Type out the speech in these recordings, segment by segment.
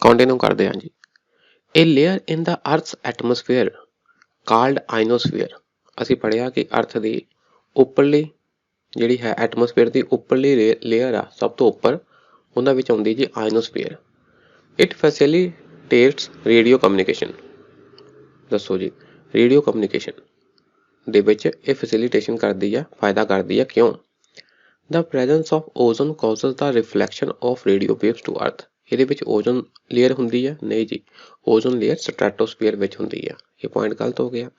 Continue ਕਰਦੇ ਹਾਂ ਜੀ। A layer in the Earth's atmosphere called ionosphere, ਅਸੀਂ ਪੜ੍ਹਿਆ ਕਿ ਅਰਥ ਦੀ ਉੱਪਰਲੀ ਜਿਹੜੀ ਹੈ ਐਟਮੋਸਫੇਅਰ ਦੀ ਉੱਪਰਲੀ ਲੇਅਰ ਆ ਸਭ ਤੋਂ ਉੱਪਰ, ਉਹਨਾਂ ਵਿੱਚ ਆਉਂਦੀ ਜੀ ionosphere. It facilitates radio communication. ਦੱਸੋ ਜੀ, ਰੇਡੀਓ ਕਮਿਊਨੀਕੇਸ਼ਨ ਦੇ ਵਿੱਚ ਇਹ ਫੈਸਿਲੀਟੇਸ਼ਨ ਕਰਦੀ ਆ, ਫਾਇਦਾ ਕਰਦੀ ਆ, ਕਿਉਂ? The presence of ozone causes the reflection of radio waves to earth। ਇਹਦੇ ਵਿੱਚ ਓਜ਼ੋਨ ਲੇਅਰ ਹੁੰਦੀ ਆ? ਨਹੀਂ ਜੀ, ਓਜ਼ੋਨ ਲੇਅਰ ਸਟ੍ਰੈਟੋਸਫੀਅਰ ਵਿੱਚ ਹੁੰਦੀ ਆ। ਇਹ ਪੁਆਇੰਟ ਗਲਤ ਹੋ ਗਿਆ।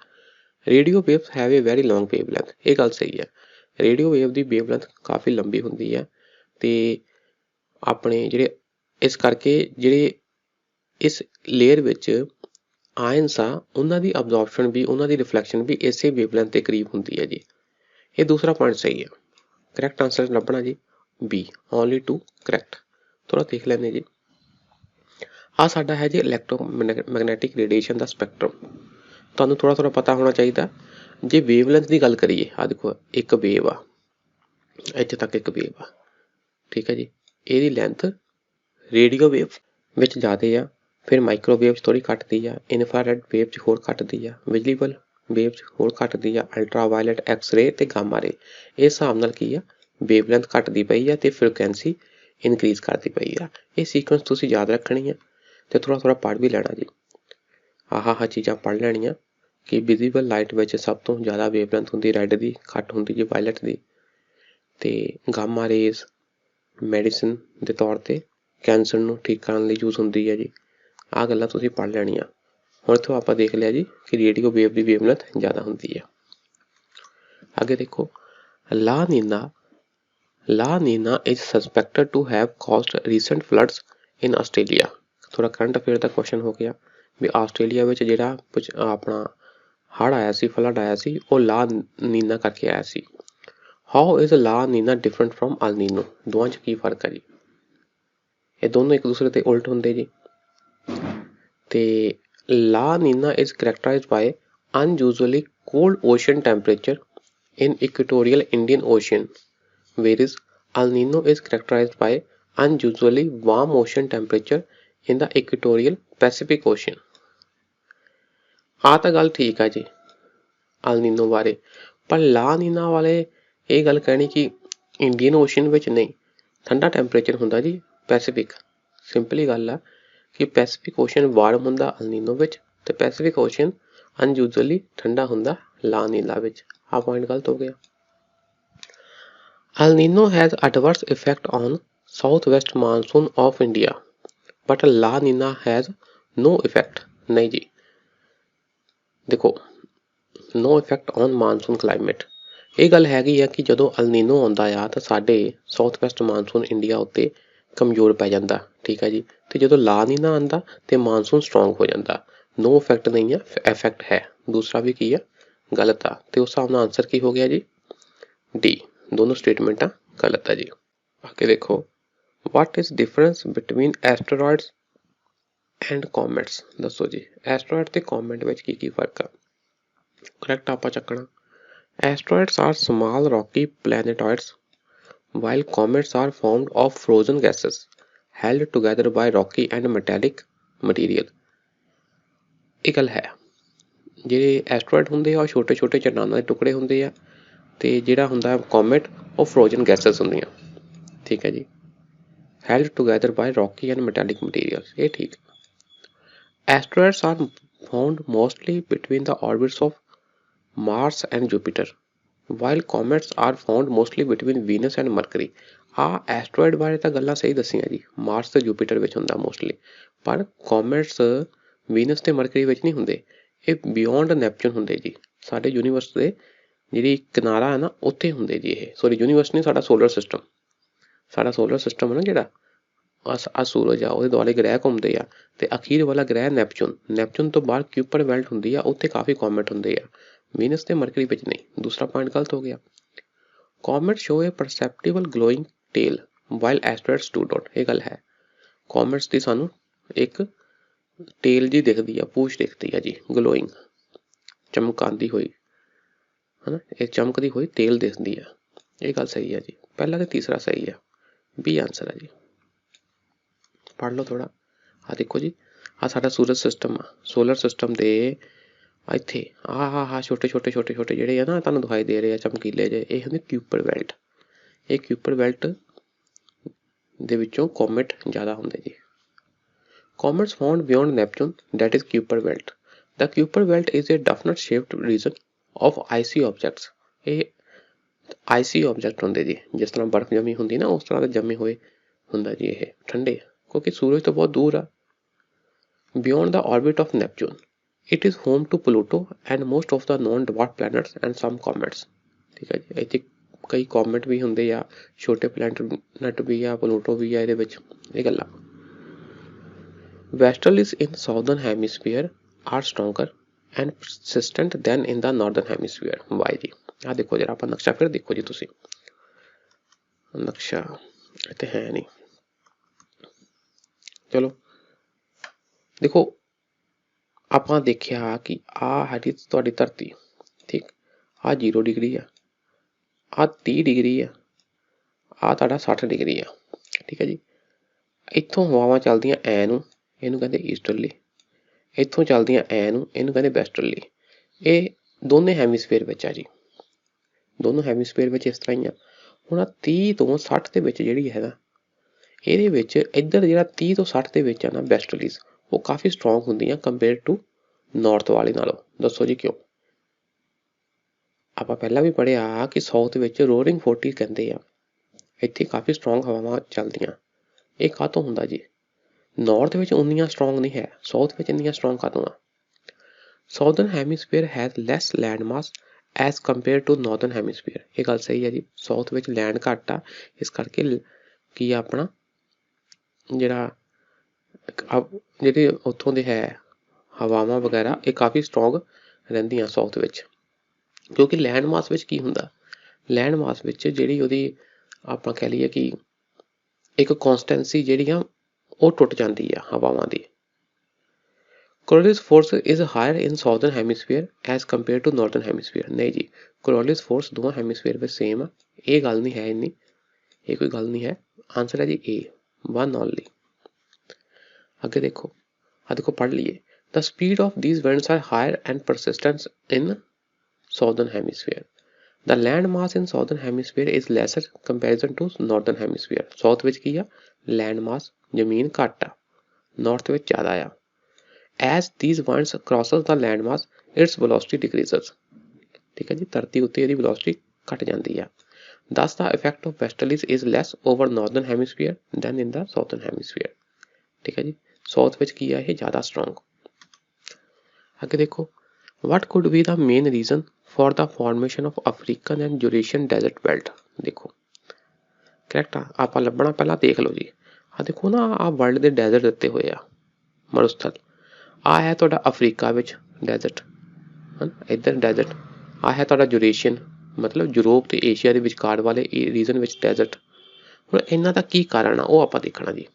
Radio waves have A very long wave length, ਇਹ ਗੱਲ ਸਹੀ ਹੈ। ਰੇਡੀਓ ਵੇਵ ਦੀ ਵੇਵ ਲੈਂਥ ਕਾਫੀ ਲੰਬੀ ਹੁੰਦੀ ਆ ਤੇ ਆਪਣੇ ਜਿਹੜੇ ਇਸ ਕਰਕੇ ਜਿਹੜੇ ਇਸ ਲੇਅਰ ਵਿੱਚ ਆਇਨਸ ਆ ਉਹਨਾਂ ਦੀ ਅਬਜ਼ੋਰਪਸ਼ਨ ਵੀ, ਉਹਨਾਂ ਦੀ ਰਿਫਲੈਕਸ਼ਨ ਵੀ ਇਸੇ ਵੇਵ ਲੈਂਥ ਦੇ ਕਰੀਬ ਹੁੰਦੀ ਹੈ ਜੀ। ਇਹ ਦੂਸਰਾ ਪੁਆਇੰਟ ਸਹੀ ਹੈ। ਕਰੈਕਟ ਆਂਸਰ ਲੱਭਣਾ ਜੀ ਬੀ, ਓਨਲੀ ਟੂ ਕਰੈਕਟ। ਥੋੜ੍ਹਾ ਦੇਖ ਲੈਂਦੇ ਜੀ। ਆਹ ਸਾਡਾ ਹੈ ਜੀ ਇਲੈਕਟ੍ਰੋਮੈਗਨੈਟਿਕ ਰੇਡੀਏਸ਼ਨ ਦਾ ਸਪੈਕਟਰਮ। ਤੁਹਾਨੂੰ ਥੋੜ੍ਹਾ ਪਤਾ ਹੋਣਾ ਚਾਹੀਦਾ। ਜੇ ਵੇਵ ਲੈਂਥ ਦੀ ਗੱਲ ਕਰੀਏ, ਆਹ ਦੇਖੋ ਇੱਕ ਵੇਵ ਆ, ਇੱਥੇ ਤੱਕ ਇੱਕ ਵੇਵ ਆ, ਠੀਕ ਹੈ ਜੀ। ਇਹਦੀ ਲੈਂਥ ਰੇਡੀਓ ਵੇਵ ਵਿੱਚ ਜ਼ਿਆਦਾ ਆ, ਫਿਰ ਮਾਈਕ੍ਰੋਵੇਵ 'ਚ ਥੋੜ੍ਹੀ ਘੱਟਦੀ ਆ, ਇਨਫਰਾਰੈਡ ਵੇਵ 'ਚ ਹੋਰ ਘੱਟਦੀ ਆ, ਵਿਜ਼ੀਬਲ ਵੇਵ 'ਚ ਹੋਰ ਘੱਟਦੀ ਆ, ਅਲਟਰਾਵਾਇਲਟ, ਐਕਸਰੇ ਅਤੇ ਗਾਮਾ ਰੇ। ਇਸ ਹਿਸਾਬ ਨਾਲ ਕੀ ਆ, ਵੇਵ ਲੈਂਥ ਘੱਟਦੀ ਪਈ ਆ ਅਤੇ ਫ੍ਰੀਕੁਐਂਸੀ ਇਨਕਰੀਜ਼ ਕਰਦੀ ਪਈ ਆ। ਇਹ ਸੀਕੁਐਂਸ ਤੁਸੀਂ ਯਾਦ ਰੱਖਣੀ ਆ ਅਤੇ ਥੋੜ੍ਹਾ ਪੜ੍ਹ ਵੀ ਲੈਣਾ ਜੀ। ਆਹ ਚੀਜ਼ਾਂ ਪੜ੍ਹ ਲੈਣੀਆਂ ਕਿ ਵਿਜ਼ੀਬਲ ਲਾਈਟ ਵਿੱਚ ਸਭ ਤੋਂ ਜ਼ਿਆਦਾ ਵੇਵ ਲੈਂਥ ਹੁੰਦੀ ਰੈੱਡ ਦੀ, ਘੱਟ ਹੁੰਦੀ ਜੀ ਵਾਇਲਟ ਦੀ, ਅਤੇ ਗਾਮਾ ਰੇਜ਼ ਮੈਡੀਸਨ ਦੇ ਤੌਰ 'ਤੇ ਕੈਂਸਰ ਨੂੰ ਠੀਕ ਕਰਨ ਲਈ ਯੂਜ਼ ਹੁੰਦੀ ਹੈ ਜੀ। ਆਹ ਗੱਲਾਂ ਤੁਸੀਂ ਪੜ੍ਹ ਲੈਣੀਆਂ। ਹੁਣ ਇੱਥੋਂ ਆਪਾਂ ਦੇਖ ਲਿਆ ਜੀ ਕਿ ਰੇਡੀਓ ਵੇਵ ਦੀ ਵੇਵ ਲੈਂਥ ਜ਼ਿਆਦਾ ਹੁੰਦੀ ਹੈ। ਅੱਗੇ ਦੇਖੋ, La Nina is suspected to have caused recent floods in Australia. ਥੋੜ੍ਹਾ ਕਰੰਟ ਅਫੇਅਰ ਦਾ ਕੁਐਸਚਨ ਹੋ ਗਿਆ ਵੀ ਆਸਟ੍ਰੇਲੀਆ ਵਿੱਚ ਜਿਹੜਾ ਆਪਣਾ ਹੜ੍ਹ ਆਇਆ ਸੀ, ਫਲੱਡ ਆਇਆ ਸੀ, ਉਹ ਲਾ ਨੀਨਾ ਕਰਕੇ ਆਇਆ ਸੀ। How is La Nina different from El Nino? ਦੋਵਾਂ 'ਚ ਕੀ ਫਰਕ ਹੈ ਜੀ? ਇਹ ਦੋਨੋਂ ਇੱਕ ਦੂਸਰੇ ਦੇ ਉਲਟ ਹੁੰਦੇ ਜੀ। ਅਤੇ La Nina is characterised by unusually cold ocean temperature in equatorial Indian Ocean, whereas El Nino is characterized by unusually warm ocean temperature in the equatorial Pacific Ocean। ਆਹ ਤਾਂ ਗੱਲ ਠੀਕ ਆ ਜੀ ਅਲ ਨੀਨੋ ਬਾਰੇ, ਪਰ ਲਾ ਨੀਨਾ ਵਾਲੇ ਇਹ ਗੱਲ ਕਹਿਣੀ ਕਿ ਇੰਡੀਅਨ ਓਸ਼ਨ ਵਿੱਚ ਨਹੀਂ, ਠੰਡਾ ਟੈਂਪਰੇਚਰ ਹੁੰਦਾ ਜੀ ਪੈਸੀਫਿਕ। ਸਿੰਪਲੀ ਗੱਲ ਆ ਕਿ ਪੈਸੀਫਿਕ ਓਸ਼ਨ ਵਾਰਮ ਹੁੰਦਾ ਅਲ ਨੀਨੋ ਵਿੱਚ ਅਤੇ ਪੈਸੀਫਿਕ ਓਸ਼ਨ ਅਨਯੂਜ਼ੁਅਲੀ ਠੰਡਾ ਹੁੰਦਾ ਲਾ ਨੀਨਾ ਵਿੱਚ। ਆਹ ਪੁਆਇੰਟ ਗਲਤ ਹੋ ਗਿਆ। El Nino has adverse effect on southwest monsoon of India, but La Nina has no effect। ਨਹੀਂ ਜੀ, ਦੇਖੋ no effect on monsoon climate। ਇਹ ਗੱਲ ਹੈਗੀ ਆ ਕਿ ਜਦੋਂ ਅਲ ਨੀਨੋ ਆਉਂਦਾ ਆ ਤਾਂ ਸਾਡੇ ਸਾਊਥ ਵੈਸਟ ਮਾਨਸੂਨ ਇੰਡੀਆ ਉੱਤੇ ਕਮਜ਼ੋਰ ਪੈ ਜਾਂਦਾ, ਠੀਕ ਹੈ ਜੀ। ਅਤੇ ਜਦੋਂ ਲਾ ਨੀਨਾ ਆਉਂਦਾ ਅਤੇ ਮਾਨਸੂਨ ਸਟਰੋਂਗ ਹੋ ਜਾਂਦਾ। ਨੋ ਇਫੈਕਟ ਨਹੀਂ ਆ, ਇਫੈਕਟ ਹੈ। ਦੂਸਰਾ ਵੀ ਕੀ ਆ, ਗਲਤ ਆ। ਅਤੇ ਉਸ ਹਿਸਾਬ ਨਾਲ ਆਨਸਰ ਕੀ ਹੋ ਗਿਆ ਜੀ ਡੀ। ਦੋਨੋਂ ਸਟੇਟਮੈਂਟਾਂ ਗਲਤ ਆ ਜੀ। ਅੱਗੇ ਦੇਖੋ, what is difference between asteroids and comets? ਦੱਸੋ ਜੀ, ਐਸਟਰੋਇਡ ਅਤੇ ਕੋਮੈਟ ਵਿੱਚ ਕੀ ਫਰਕ ਆ? ਕਰੈਕਟ ਆਪਾਂ ਚੱਕਣਾ। Asteroids are small rocky planetoids while comets are formed of frozen gases held together by rocky and metallic material। ਇਹ ਗੱਲ ਹੈ, ਜਿਹੜੇ ਐਸਟਰੋਇਡ ਹੁੰਦੇ ਆ ਉਹ ਛੋਟੇ ਚਟਾਨਾਂ ਦੇ ਟੁਕੜੇ ਹੁੰਦੇ ਆ, ਅਤੇ ਜਿਹੜਾ ਹੁੰਦਾ ਕੋਮੇਟ ਉਹ ਫਰੋਜ਼ਨ ਗੈਸਿਸ ਹੁੰਦੀਆਂ, ਠੀਕ ਹੈ ਜੀ। held together by rocky and metallic materials, ਇਹ ਠੀਕ। ਐਸਟਰੋਇਡਸ R found mostly between the orbits of Mars and Jupiter, while comets are found mostly between Venus and Mercury। ਆਹ ਐਸਟਰੋਇਡ ਬਾਰੇ ਤਾਂ ਗੱਲਾਂ ਸਹੀ ਦੱਸੀਆਂ ਜੀ, ਮਾਰਸ ਅਤੇ ਜੂਪੀਟਰ ਵਿੱਚ ਹੁੰਦਾ ਮੋਸਟਲੀ, ਪਰ ਕੋਮੈਟਸ ਵੀਨਸ ਅਤੇ ਮਰਕਰੀ ਵਿੱਚ ਨਹੀਂ ਹੁੰਦੇ। ਇਹ ਬਿਯੋਂਡ ਨੈਪਚੂਨ ਹੁੰਦੇ ਜੀ, ਸਾਡੇ ਯੂਨੀਵਰਸ ਦੇ ਜਿਹੜੀ ਕਿਨਾਰਾ ਹੈ ਨਾ ਉੱਥੇ ਹੁੰਦੇ ਜੀ। ਇਹ ਸੋਰੀ ਯੂਨੀਵਰਸ ਨਹੀਂ, ਸਾਡਾ ਸੋਲਰ ਸਿਸਟਮ ਹੈ ਨਾ ਜਿਹੜਾ ਆਹ ਸੂਰਜ ਆ ਉਹਦੇ ਦੁਆਲੇ ਗ੍ਰਹਿ ਘੁੰਮਦੇ ਆ, ਅਤੇ ਅਖੀਰ ਵਾਲਾ ਗ੍ਰਹਿ ਨੈਪਚੂਨ ਤੋਂ ਬਾਅਦ ਕਿਊਪਰ ਬੈਲਟ ਹੁੰਦੀ ਆ, ਉੱਥੇ ਕਾਫੀ ਕੋਮੈਟ ਹੁੰਦੇ ਆ, ਵੀਨਸ ਤੇ ਮਰਕਰੀ ਵਿੱਚ ਨਹੀਂ। ਦੂਸਰਾ ਪੁਆਇੰਟ ਗਲਤ ਹੋ ਗਿਆ। Comet show a perceptible glowing tail while asteroids do not. ਇਹ ਗੱਲ ਹੈ, ਕੋਮੈਟਸ ਦੀ ਸਾਨੂੰ ਇੱਕ ਟੇਲ ਜੀ ਦਿਖਦੀ ਆ, ਪੂਛ ਦਿਖਦੀ ਆ ਜੀ, ਗਲੋਇੰਗ ਚਮਕਾਉਂਦੀ ਹੋਈ, ਹੈ ਨਾ, ਇਹ ਚਮਕਦੀ ਹੋਈ ਤੇਲ ਦਿਖਦੀ ਆ। ਇਹ ਗੱਲ ਸਹੀ ਆ ਜੀ, ਪਹਿਲਾ ਅਤੇ ਤੀਸਰਾ ਸਹੀ ਆ, ਬੀ ਆਨਸਰ ਆ ਜੀ। ਪੜ੍ਹ ਲਓ ਥੋੜ੍ਹਾ। ਆ ਦੇਖੋ ਜੀ, ਆ ਸਾਡਾ ਸੂਰਜ ਸਿਸਟਮ ਆ, ਸੋਲਰ ਸਿਸਟਮ ਦੇ ਇੱਥੇ ਆਹ ਛੋਟੇ ਛੋਟੇ ਜਿਹੜੇ ਆ ਨਾ ਤੁਹਾਨੂੰ ਦਿਖਾਈ ਦੇ ਰਹੇ ਆ ਚਮਕੀਲੇ ਜਿਹੇ, ਇਹ ਹੁੰਦੇ ਕਿਊਪਰ ਬੈਲਟ। ਇਹ ਕਿਊਪਰ ਬੈਲਟ ਦੇ ਵਿੱਚੋਂ ਕੋਮੇਟ ਜ਼ਿਆਦਾ ਹੁੰਦੇ ਜੀ। Comets found beyond Neptune, that is Kuiper belt. The Kuiper belt is a definite shaped region of icy objects. ਇਹ icy object ਹੁੰਦੇ ਜੀ, ਜਿਸ ਤਰ੍ਹਾਂ ਬਰਫ਼ ਜਮੀ ਹੁੰਦੀ ਨਾ ਉਸ ਤਰ੍ਹਾਂ ਦੇ ਜੰਮੇ ਹੋਏ ਹੁੰਦਾ ਜੀ, ਇਹ ਠੰਡੇ, ਕਿਉਂਕਿ ਸੂਰਜ ਤੋਂ ਬਹੁਤ ਦੂਰ ਆ। Beyond the orbit of Neptune, it is home to Pluto and most of the known dwarf planets and some comets. ਠੀਕ ਹੈ ਜੀ, ਇੱਥੇ ਕਈ ਕੋਮੇਟ ਵੀ ਹੁੰਦੇ ਆ, ਛੋਟੇ ਪਲੈਨਟ ਵੀ ਆ, ਪਲੂਟੋ ਵੀ ਆ ਇਹਦੇ ਵਿੱਚ, ਇਹ ਗੱਲਾਂ। Westerlies in southern hemisphere are stronger and persistent than in the northern hemisphere. Why जी? ਆ देखो जरा ਆਪਾਂ ਨਕਸ਼ਾ ਫਿਰ ਦੇਖੋ ਜੀ, ਤੁਸੀਂ ਨਕਸ਼ਾ ਇੱਥੇ ਹੈ ਨਹੀਂ, ਚਲੋ ਦੇਖੋ ਆਪਾਂ ਦੇਖਿਆ ਕਿ ਆ ਹੈਗੀ ਤੁਹਾਡੀ ਧਰਤੀ, ਠੀਕ, ਆ 0 ਡਿਗਰੀ ਆ, ਆ 30 ਡਿਗਰੀ ਆ, ਆ ਤੁਹਾਡਾ 60 ਡਿਗਰੀ ਆ, ਠੀਕ ਹੈ ਜੀ। ਇੱਥੋਂ ਹਵਾਵਾਂ ਚੱਲਦੀਆਂ ਐ ਨੂੰ, ਇਹਨੂੰ ਕਹਿੰਦੇ ਈਸਟਰਲੀ, ਇੱਥੋਂ ਚੱਲਦੀਆਂ ਐ ਨੂੰ, ਇਹਨੂੰ ਕਹਿੰਦੇ ਵੈਸਟਰਲੀ। ਇਹ ਦੋਨੇ ਹੈਮੀਸਫੇਅਰ ਵਿੱਚ ਆ ਜੀ, ਦੋਨੋਂ ਹੈਮੀਸਫੇਅਰ ਵਿੱਚ ਇਸ ਤਰ੍ਹਾਂ ਹੀ ਆ। ਹੁਣ 30 ਤੋਂ 60 ਦੇ ਵਿੱਚ ਜਿਹੜੀ ਹੈ ਨਾ, ਇਹਦੇ ਵਿੱਚ ਇੱਧਰ ਜਿਹੜਾ 30 ਤੋਂ 60 ਦੇ ਵਿੱਚ ਆ ਨਾ ਵੈਸਟਰਲੀਜ਼, ਉਹ ਕਾਫੀ ਸਟਰੋਂਗ ਹੁੰਦੀਆਂ ਕੰਪੇਅਰ ਟੂ ਨਾਰਥ ਵਾਲੇ ਨਾਲੋਂ। ਦੱਸੋ ਜੀ ਕਿਉਂ? ਆਪਾਂ ਪਹਿਲਾਂ ਵੀ ਪੜ੍ਹਿਆ ਕਿ ਸਾਊਥ ਵਿੱਚ ਰੋਰਿੰਗ 40 ਕਹਿੰਦੇ ਆ, ਇੱਥੇ ਕਾਫੀ ਸਟਰੋਂਗ ਹਵਾਵਾਂ ਚੱਲਦੀਆਂ। ਇਹ ਕਾਹਤੋਂ ਹੁੰਦਾ ਜੀ? ਨਾਰਥ ਵਿੱਚ ਉਨੀਆਂ ਸਟਰੋਂਗ ਨਹੀਂ ਹੈ, ਸਾਊਥ ਵਿੱਚ ਇੰਨੀਆਂ ਸਟਰੋਂਗ ਕਾਹਤੋਂ ਆ? Southern hemisphere has less land mass as compare to northern hemisphere. ਇਹ ਗੱਲ ਸਹੀ ਹੈ ਜੀ, ਸਾਊਥ ਵਿੱਚ ਲੈਂਡ ਘੱਟ ਆ, ਇਸ ਕਰਕੇ ਕੀ ਆਪਣਾ ਜਿਹੜਾ ਜਿਹੜੇ ਉੱਥੋਂ ਦੇ ਹੈ ਹਵਾਵਾਂ ਵਗੈਰਾ, ਇਹ ਕਾਫੀ ਸਟਰੋਂਗ ਰਹਿੰਦੀਆਂ ਸਾਊਥ ਵਿੱਚ, ਕਿਉਂਕਿ ਲੈਂਡ ਮਾਸ ਵਿੱਚ ਕੀ ਹੁੰਦਾ, ਲੈਂਡ ਮਾਸ ਵਿੱਚ ਜਿਹੜੀ ਉਹਦੀ ਆਪਾਂ ਕਹਿ ਲਈਏ ਕਿ ਇੱਕ ਕੌਂਸਟੈਂਸੀ ਜਿਹੜੀ ਆ ਉਹ ਟੁੱਟ ਜਾਂਦੀ ਆ ਹਵਾਵਾਂ ਦੀ। Coriolis force is higher in southern hemisphere as compare to northern hemisphere. ਨਹੀਂ ਜੀ, ਕੋਰੀਓਲਿਸ ਫੋਰਸ ਦੋਵਾਂ ਹੈਮੀਸਫੇਅਰ ਵਿੱਚ ਸੇਮ ਆ, ਇਹ ਗੱਲ ਨਹੀਂ ਹੈ ਇੰਨੀ, ਇਹ ਕੋਈ ਗੱਲ ਨਹੀਂ ਹੈ। ਆਂਸਰ ਹੈ ਜੀ ਏ, ਵਨ ਓਨਲੀ। ਅੱਗੇ ਦੇਖੋ, ਆ ਦੇਖੋ ਪੜ੍ਹ ਲਈਏ। The speed of these winds are higher and persistent in southern hemisphere. The land mass in southern hemisphere is lesser comparison to northern hemisphere. South ਵਿੱਚ ਕੀ ਆ? Land mass, ਜ਼ਮੀਨ ਘੱਟ ਆ, north ਵਿੱਚ ਜ਼ਿਆਦਾ ਆ। As these winds crosses the land mass, its velocity decreases. ਠੀਕ ਹੈ ਜੀ, ਧਰਤੀ ਉੱਤੇ ਇਹਦੀ velocity ਘਟ ਜਾਂਦੀ ਆ। Thus the effect of westerlies is less over northern hemisphere than in the southern hemisphere. ਠੀਕ ਹੈ ਜੀ, ਸਾਊਥ ਵਿੱਚ ਕੀ ਆ, ਇਹ ਜ਼ਿਆਦਾ ਸਟਰੋਂਗ। ਅੱਗੇ ਦੇਖੋ, what could be the main reason for the formation of African and Eurasian desert belt? ਦੇਖੋ ਕਰੈਕਟ ਆ, ਆਪਾਂ ਲੱਭਣਾ ਪਹਿਲਾਂ ਦੇਖ ਲਓ ਜੀ। ਆ ਦੇਖੋ ਨਾ, ਆ ਵਰਲਡ ਦੇ ਡੈਜ਼ਰਟ ਦਿੱਤੇ ਹੋਏ ਆ, ਮਰੁਸਥਲ। ਆ ਹੈ ਤੁਹਾਡਾ ਅਫਰੀਕਾ ਵਿੱਚ ਡੈਜ਼ਰਟ, ਇੱਧਰ ਡੈਜ਼ਰਟ। ਆ ਹੈ ਤੁਹਾਡਾ ਯੂਰੇਸ਼ੀਅਨ, ਮਤਲਬ ਯੂਰੋਪ ਤੇ ਏਸ਼ੀਆ ਦੇ ਵਿਚਕਾਰ ਵਾਲੇ ਰੀਜਨ ਵਿੱਚ ਡੈਜ਼ਰਟ। ਹੁਣ ਇਹਨਾਂ ਦਾ ਕੀ ਕਾਰਨ ਆ, ਉਹ ਆਪਾਂ ਦੇਖਣਾ ਜੀ।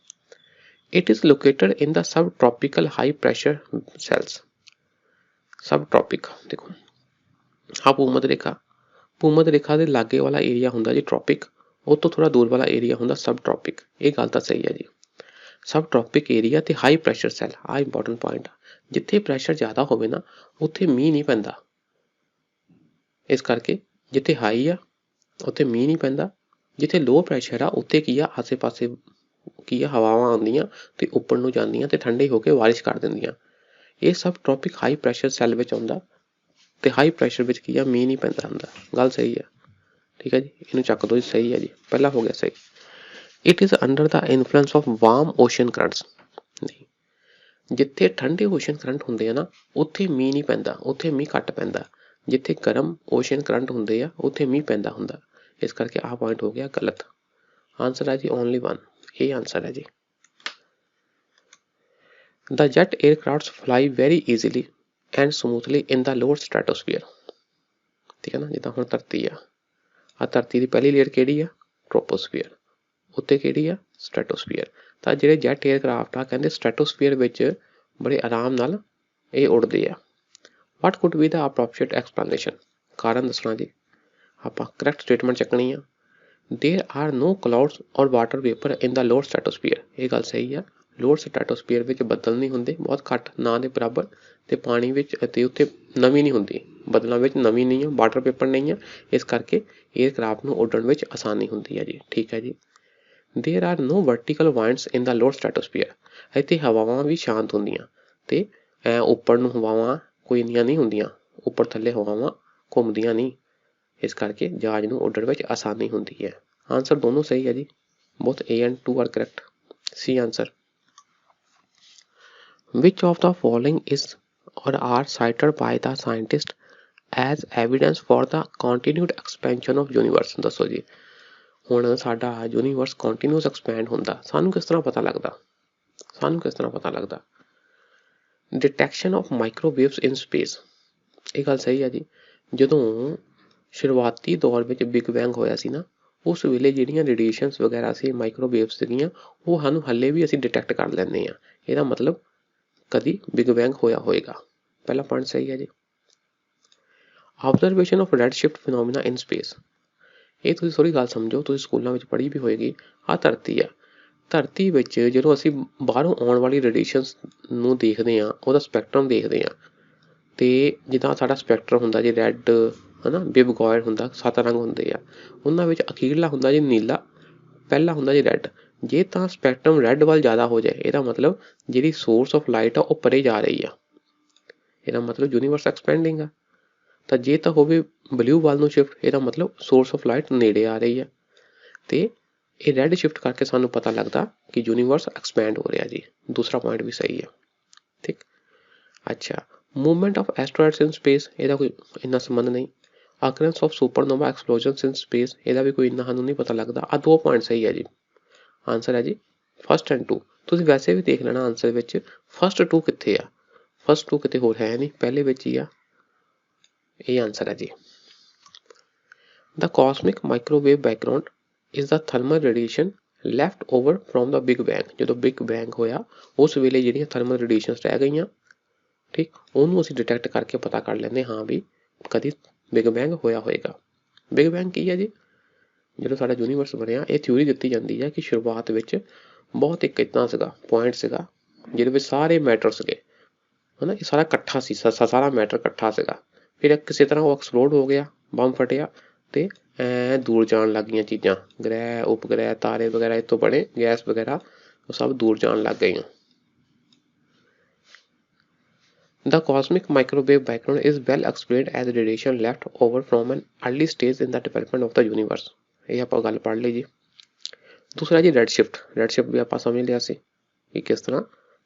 It is located in the subtropical high pressure cells. Subtropic ਦੇਖੋ, ਆ ਭੂਮੱਧ ਰੇਖਾ, ਭੂਮੱਧ ਰੇਖਾ ਦੇ ਲਾਗੇ ਵਾਲਾ ਏਰੀਆ ਹੁੰਦਾ ਜੀ ਟ੍ਰੋਪਿਕ, ਉਹ ਤੋਂ ਥੋੜਾ ਦੂਰ ਵਾਲਾ ਏਰੀਆ ਹੁੰਦਾ ਸਬ ਟ੍ਰੋਪਿਕ। ਇਹ ਗੱਲ ਤਾਂ ਸਹੀ ਹੈ ਜੀ। ਸਬ ਟ੍ਰੋਪਿਕ ਏਰੀਆ ਤੇ ਹਾਈ ਪ੍ਰੈਸ਼ਰ ਸੈੱਲ, ਆ ਇੰਪੋਰਟੈਂਟ ਪੁਆਇੰਟ ਆ। ਜਿੱਥੇ ਪ੍ਰੈਸ਼ਰ ਜ਼ਿਆਦਾ ਹੋਵੇ ਨਾ, ਉੱਥੇ ਮੀਂਹ ਨਹੀਂ ਪੈਂਦਾ, ਇਸ ਕਰਕੇ ਜਿੱਥੇ ਹਾਈ ਆ ਉੱਥੇ ਮੀਂਹ ਨਹੀਂ ਪੈਂਦਾ। ਜਿੱਥੇ ਲੋ ਪ੍ਰੈਸ਼ਰ ਆ ਉੱਥੇ ਕੀ ਆ, ਆਸੇ ਪਾਸੇ ਕੀ ਆ, ਹਵਾਵਾਂ ਆਉਂਦੀਆਂ ਤੇ ਉੱਪਰ ਨੂੰ ਜਾਂਦੀਆਂ ਤੇ ਠੰਡੇ ਹੋ ਕੇ ਬਾਰਿਸ਼ ਕਰ ਦਿੰਦੀਆਂ। ਇਹ ਸਭ ਟ੍ਰੋਪਿਕ ਹਾਈ ਪ੍ਰੈਸ਼ਰ ਸੈੱਲ ਵਿੱਚ ਆਉਂਦਾ ਤੇ ਹਾਈ ਪ੍ਰੈਸ਼ਰ ਵਿੱਚ ਕੀ ਆ, ਮੀਂਹ ਨਹੀਂ ਪੈਂਦਾ ਹੁੰਦਾ। ਗੱਲ ਸਹੀ ਆ, ਠੀਕ ਹੈ ਜੀ, ਇਹਨੂੰ ਚੱਕ ਦੋ ਜੀ, ਸਹੀ ਹੈ ਜੀ, ਪਹਿਲਾ ਹੋ ਗਿਆ ਸਹੀ। It is under the influence of warm ocean currents. ਨਹੀਂ, ਜਿੱਥੇ ਠੰਡੇ ਓਸ਼ਨ ਕਰੰਟ ਹੁੰਦੇ ਆ ਨਾ, ਉੱਥੇ ਮੀਂਹ ਨਹੀਂ ਪੈਂਦਾ, ਉੱਥੇ ਮੀਂਹ ਘੱਟ ਪੈਂਦਾ। ਜਿੱਥੇ ਗਰਮ ਓਸ਼ਨ ਕਰੰਟ ਹੁੰਦੇ ਆ, ਉੱਥੇ ਮੀਂਹ ਪੈਂਦਾ ਹੁੰਦਾ। ਇਸ ਕਰਕੇ ਆਹ ਪੁਆਇੰਟ ਹੋ ਗਿਆ ਗਲਤ। ਆਂਸਰ ਹੈ ਜੀ ਓਨਲੀ ਵਨ, ਇਹ ਆਂਸਰ ਹੈ ਜੀ। The jet aircrafts fly very easily and smoothly in the lower stratosphere. ਠੀਕ ਹੈ ਨਾ, ਜਿੱਦਾਂ ਹੁਣ ਧਰਤੀ ਆ, ਆਹ ਧਰਤੀ ਦੀ ਪਹਿਲੀ ਲੇਅਰ ਕਿਹੜੀ ਆ, ਟ੍ਰੋਪੋਸਫੀਅਰ, ਉੱਤੇ ਕਿਹੜੀ ਆ, ਸਟ੍ਰੈਟੋਸਫੀਅਰ। ਤਾਂ ਜਿਹੜੇ ਜੈਟ ਏਅਰਕ੍ਰਾਫਟ ਆ, ਕਹਿੰਦੇ ਸਟ੍ਰੈਟੋਸਫੀਅਰ ਵਿੱਚ ਬੜੇ ਆਰਾਮ ਨਾਲ ਇਹ ਉੜਦੇ ਆ। What could be the appropriate explanation? ਕਾਰਨ ਦੱਸਣਾ ਜੀ, ਆਪਾਂ ਕਰੈਕਟ ਸਟੇਟਮੈਂਟ ਚੱਕਣੀ ਆ। There are no clouds or water vapor in the lower stratosphere. ਇਹ ਗੱਲ ਸਹੀ ਆ, ਲੋਅਰ ਸਟ੍ਰੈਟੋਸਫੀਅਰ ਵਿੱਚ ਬੱਦਲ ਨਹੀਂ ਹੁੰਦੇ, ਬਹੁਤ ਘੱਟ, ਨਾ ਦੇ ਬਰਾਬਰ, ਤੇ ਪਾਣੀ ਵਿੱਚ ਅਤੇ ਉੱਥੇ ਨਮੀ ਨਹੀਂ ਹੁੰਦੀ, ਬੱਦਲਾਂ ਵਿੱਚ ਨਮੀ ਨਹੀਂ ਆ, ਵਾਟਰ ਪੇਪਰ ਨਹੀਂ ਆ, ਇਸ ਕਰਕੇ 에ਅਰਕ੍ਰਾਫਟ ਨੂੰ ਉੱਡਣ ਵਿੱਚ ਆਸਾਨੀ ਹੁੰਦੀ ਹੈ ਜੀ। ਠੀਕ ਹੈ ਜੀ। There are no vertical winds in the lower stratosphere, ਇੱਥੇ ਹਵਾਵਾਂ ਵੀ ਸ਼ਾਂਤ ਹੁੰਦੀਆਂ, ਤੇ ਉੱਪਰ ਨੂੰ ਹਵਾਵਾਂ ਕੋਈ ਇੰਨੀਆਂ ਨਹੀਂ ਹੁੰਦੀਆਂ, ਉੱਪਰ ਥੱਲੇ ਹਵਾਵਾਂ ਘੁੰਮਦੀਆਂ ਨਹੀਂ, ਇਸ ਕਰਕੇ ਜਹਾਜ਼ ਨੂੰ ਉੱਡਣ ਵਿੱਚ ਆਸਾਨੀ ਹੁੰਦੀ ਹੈ। ਆਂਸਰ ਦੋਨੋਂ ਸਹੀ ਹੈ ਜੀ, both A and 2 are correct. C answer. Which of the following is or are cited by the scientist as evidence for the continued expansion of universe? ਦੱਸੋ ਜੀ। ਹੁਣ ਸਾਡਾ ਯੂਨੀਵਰਸ ਕੰਟੀਨਿਊਸ ਐਕਸਪੈਂਡ ਹੁੰਦਾ, ਸਾਨੂੰ ਕਿਸ ਤਰ੍ਹਾਂ ਪਤਾ ਲੱਗਦਾ? ਡਿਟੈਕਸ਼ਨ ਆਫ ਮਾਈਕਰੋਵੇਵਸ ਇਨ ਸਪੇਸ, ਇਹ ਗੱਲ ਸਹੀ ਹੈ ਜੀ। ਜਦੋਂ ਸ਼ੁਰੂਆਤੀ ਦੌਰ ਵਿੱਚ ਬਿਗ ਬੈਂਗ ਹੋਇਆ ਸੀ ਨਾ, ਉਸ ਵੇਲੇ ਜਿਹੜੀਆਂ ਰੇਡੀਏਸ਼ਨਸ ਵਗੈਰਾ ਸੀ, ਮਾਈਕਰੋਵੇਵਸ ਸੀਗੀਆਂ, ਉਹ ਸਾਨੂੰ ਹੱਲੇ ਵੀ ਅਸੀਂ ਡਿਟੈਕਟ ਕਰ ਲੈਂਦੇ ਹਾਂ। ਇਹਦਾ ਮਤਲਬ ਕਦੀ ਬਿਗ ਬੈਂਗ ਹੋਇਆ ਹੋਏਗਾ। ਪਹਿਲਾ ਪੁਆਇੰਟ ਸਹੀ ਹੈ ਜੀ। Observation of red shift phenomena in space, ਇਹ ਤੁਸੀਂ ਥੋੜ੍ਹੀ ਗੱਲ ਸਮਝੋ, ਤੁਸੀਂ ਸਕੂਲਾਂ ਵਿੱਚ ਪੜ੍ਹੀ ਵੀ ਹੋਏਗੀ। ਆਹ ਧਰਤੀ ਆ, ਧਰਤੀ ਵਿੱਚ ਜਦੋਂ ਅਸੀਂ ਬਾਹਰੋਂ ਆਉਣ ਵਾਲੀ ਰੇਡੀਏਸ਼ਨਸ ਨੂੰ ਦੇਖਦੇ ਹਾਂ, ਉਹਦਾ ਸਪੈਕਟਰਮ ਦੇਖਦੇ ਹਾਂ, ਤੇ ਜਿੱਦਾਂ ਸਾਡਾ ਸਪੈਕਟਰਮ ਹੁੰਦਾ ਜੀ ਰੈੱਡ, ਹੈ ਨਾ, ਬਿਬਗੋਇਡ ਹੁੰਦਾ, 7 ਰੰਗ ਹੁੰਦੇ ਆ, ਉਹਨਾਂ ਵਿੱਚ ਅਖੀਰਲਾ ਹੁੰਦਾ ਜੀ ਨੀਲਾ, ਪਹਿਲਾ ਹੁੰਦਾ ਜੀ ਰੈੱਡ। ਜੇ ਤਾਂ ਸਪੈਕਟਰਮ ਰੈੱਡ ਵੱਲ ਜ਼ਿਆਦਾ ਹੋ ਜਾਏ, ਇਹਦਾ ਮਤਲਬ ਜਿਹੜੀ ਸੋਰਸ ਆਫ ਲਾਈਟ ਆ ਉਹ ਪਰੇ ਜਾ ਰਹੀ ਆ, ਇਹਦਾ ਮਤਲਬ ਯੂਨੀਵਰਸ ਐਕਸਪੈਂਡਿੰਗ ਆ। ਤਾਂ ਜੇ ਤਾਂ ਹੋਵੇ ਬਲੂ ਵੱਲ ਨੂੰ ਸ਼ਿਫਟ, ਇਹਦਾ ਮਤਲਬ ਸੋਰਸ ਆਫ ਲਾਈਟ ਨੇੜੇ ਆ ਰਹੀ ਆ, ਤੇ ਇਹ ਰੈੱਡ ਸ਼ਿਫਟ ਕਰਕੇ ਸਾਨੂੰ ਪਤਾ ਲੱਗਦਾ ਕਿ ਯੂਨੀਵਰਸ ਐਕਸਪੈਂਡ ਹੋ ਰਿਹਾ ਜੀ। ਦੂਸਰਾ ਪੁਆਇੰਟ ਵੀ ਸਹੀ ਹੈ। ਠੀਕ। ਅੱਛਾ, ਮੂਵਮੈਂਟ ਆਫ ਐਸਟਰੋਇਡਸ ਇਨ ਸਪੇਸ, ਇਹਦਾ ਕੋਈ ਇੰਨਾ ਸੰਬੰਧ ਨਹੀਂ। Occurrence of supernova ਐਕਸਪਲੋਜਨਸ in space, ਇਹਦਾ ਵੀ ਕੋਈ ਇੰਨਾ ਸਾਨੂੰ ਨਹੀਂ ਪਤਾ ਲੱਗਦਾ। ਆਹ 2 ਪੁਆਇੰਟ ਸਹੀ ਹੈ ਜੀ। ਆਂਸਰ ਹੈ ਜੀ ਫਸਟ ਐਂਡ 2। ਤੁਸੀਂ ਵੈਸੇ ਵੀ ਦੇਖ ਲੈਣਾ ਆਂਸਰ ਵਿੱਚ ਫਸਟ 2 ਕਿੱਥੇ ਆ, ਫਸਟ 2 ਕਿਤੇ ਹੋਰ ਹੈ ਨਹੀਂ, ਪਹਿਲੇ ਵਿੱਚ ਹੀ ਆ। ਇਹ ਆਂਸਰ ਹੈ ਜੀ। The cosmic microwave background is the thermal radiation left over from the Big Bang. ਜਦੋਂ ਬਿਗ ਬੈਂਗ ਹੋਇਆ ਉਸ ਵੇਲੇ ਜਿਹੜੀਆਂ ਥਰਮਲ ਰੇਡੀਏਸ਼ਨਸ ਰਹਿ ਗਈਆਂ, ਠੀਕ, ਉਹਨੂੰ ਅਸੀਂ ਡਿਟੈਕਟ ਕਰਕੇ ਪਤਾ ਕਰ ਲੈਂਦੇ ਹਾਂ ਵੀ ਕਦੀ ਬਿਗ ਬੈਂਗ ਹੋਇਆ ਹੋਏਗਾ। ਬਿਗ ਬੈਂਗ ਕੀ ਹੈ ਜੀ? ਜਦੋਂ ਸਾਡਾ ਯੂਨੀਵਰਸ ਬਣਿਆ, ਇਹ ਥਿਊਰੀ ਦਿੱਤੀ ਜਾਂਦੀ ਹੈ ਕਿ ਸ਼ੁਰੂਆਤ ਵਿੱਚ ਬਹੁਤ ਇੱਕ ਇੱਦਾਂ ਸੀਗਾ ਪੁਆਇੰਟ ਸੀਗਾ ਜਿਹਦੇ ਵਿੱਚ ਸਾਰੇ ਮੈਟਰ ਸੀਗੇ, ਹੈ ਨਾ, ਇਹ ਸਾਰਾ ਇਕੱਠਾ ਸੀ, ਸਾਰਾ ਮੈਟਰ ਇਕੱਠਾ ਸੀਗਾ। ਫਿਰ ਕਿਸੇ ਤਰ੍ਹਾਂ ਉਹ ਐਕਸਪਲੋਡ ਹੋ ਗਿਆ, ਬੰਬ ਫਟਿਆ, ਤੇ ਦੂਰ ਜਾਣ ਲੱਗ ਗਈਆਂ ਚੀਜ਼ਾਂ, ਗ੍ਰਹਿ, ਉਪਗ੍ਰਹਿ, ਤਾਰੇ ਵਗੈਰਾ, ਇਹ ਤੋਂ ਬਣੇ ਗੈਸ ਵਗੈਰਾ, ਉਹ ਸਭ ਦੂਰ ਜਾਣ ਲੱਗ ਗਈਆਂ। The cosmic microwave background is well explained as radiation left over from an early stage in the development of the universe. ਇਹ ਆਪਾਂ ਗੱਲ ਪੜ੍ਹ ਲਈ ਜੀ। ਦੂਸਰਾ ਜੀ ਰੈਡ ਸ਼ਿਫਟ। ਰੈਡ ਸ਼ਿਫਟ ਵੀ ਆਪਾਂ ਸਮਝ ਲਿਆ ਸੀ ਕਿ ਕਿਸ ਤਰ੍ਹਾਂ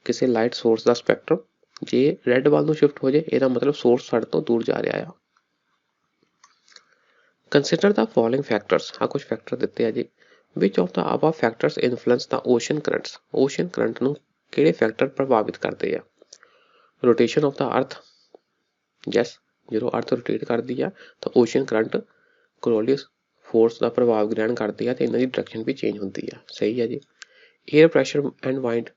ਕਿਸੇ ਲਾਈਟ ਸੋਰਸ ਦਾ ਸਪੈਕਟਰਮ ਜੇ ਰੈਡ ਵੱਲ ਨੂੰ ਸ਼ਿਫਟ ਹੋ ਜਾਏ, ਇਹਦਾ ਮਤਲਬ ਸੋਰਸ ਸਾਡੇ ਤੋਂ ਦੂਰ ਜਾ ਰਿਹਾ ਆ। ਕੰਸੀਡਰ ਦਾ ਫੋਲੋਇੰਗ ਫੈਕਟਰਸ, ਆਹ ਕੁਝ ਫੈਕਟਰ ਦਿੱਤੇ ਆ ਜੀ। Which of the above factors influence the ocean currents, ocean current ਨੂੰ ਕਿਹੜੇ ਫੈਕਟਰ ਪ੍ਰਭਾਵਿਤ ਕਰਦੇ ਆ? ਰੋਟੇਸ਼ਨ ਆਫ ਦਾ ਅਰਥ, ਯੈਸ, ਜਦੋਂ ਅਰਥ ਰੋਟੇਟ ਕਰਦੀ ਆ ਤਾਂ ਓਸ਼ਨ ਕਰੰਟ ਕੋਰੀਓਲਿਸ ਫੋਰਸ ਦਾ ਪ੍ਰਭਾਵ ਗ੍ਰਹਿਣ ਕਰਦੇ ਆ ਤੇ ਇਹਨਾਂ ਦੀ ਡਾਇਰੈਕਸ਼ਨ ਵੀ ਚੇਂਜ ਹੁੰਦੀ ਆ। ਸਹੀ ਹੈ ਜੀ। ਏਅਰ ਪ੍ਰੈਸ਼ਰ ਐਂਡ ਵਾਈਂਡ,